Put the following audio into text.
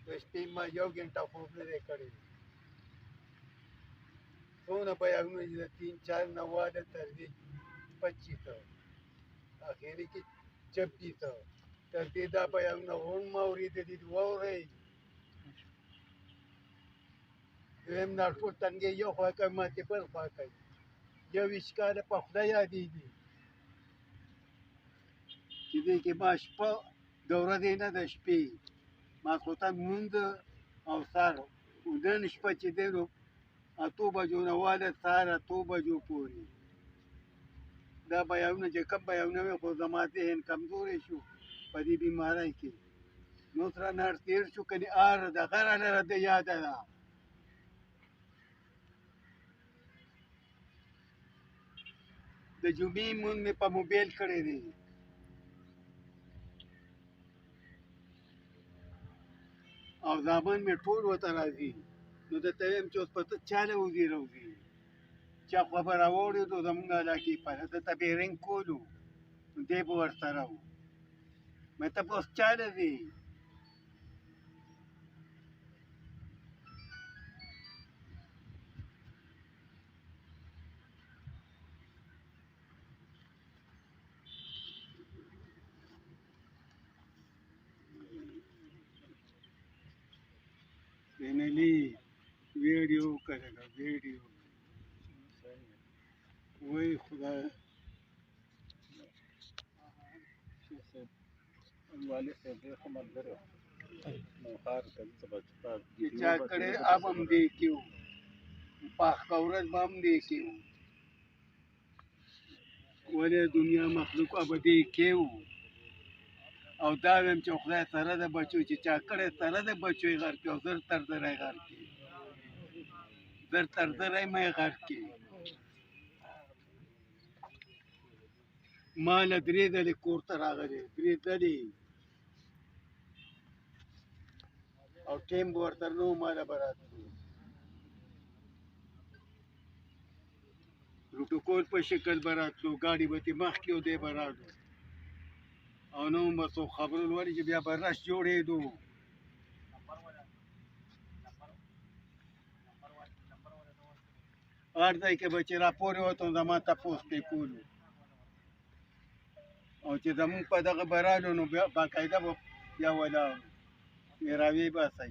د شپې ما 1 غنټه خوب نه دی کړی. څونه بیانونه چې د 3-4 نه واده تر دې 25 اخري کې 26 تر دې دا بیانونه هم ما اورېدلي دي. واورئ دویم ناټو تنګې یو خوا کوي ماتې بل خوا کوي. 21 کاله په خوله یادېږي چې دې کې ما شپه د ورځې نه د شپې ماخوستن لمونځ او سهار نن شپه چې دی نو 8 بجو نه واده سهار 8 بجو پورې دا بیانونه چې کوم بیانونه وي خو زما ذهن کمزوری شو په دې بیمارۍ کې. نو سره نهر تېر شو کنې ار دغه رانه د یاده ده. د جمعې لمونځ مې په موبایل کړی دی او زامن مې ټول ورته راځي. نو درته وایم چې اوس په ته چا له وځي راوځي چا خبره واورېدو زمونږ علاقې په دلته بیرنګ کولو نو دی به ورسره و. مې ته به اوس چا له ځې فینلي ویډیو کړه ویډیو وای خدای والد صاحب ډېر ښه ملګری و. نو هر کله چې به چې چا کړی اب هم دې کې و په اخته ورځ به هم دې کې و ولې دنیا مخلوق اب دې کې و. او دا ویم چې خدای سره د بچو چې چا کړی سره د بچو یې غر کړي او زر تر زره یې غر کړي زر تر زره یې مه یې غر کړي. ما له 3 ځلې کور ته راغلی 3 ځلې او ټیم به ورته نه و ما له به راتلو پروټوکول په شکل به راتلو ګاډي به ترې مخکې و دی به رالو او نه هم به څوک خبرو لولي چې بیا به رش جوړېدو. هر ځای کې به چې راپورې وته زما تپوس پرې کولو او چې زمونږ په دغه به رالو نو بیا باقاعده به بیا ولاړو وې راویې باسئ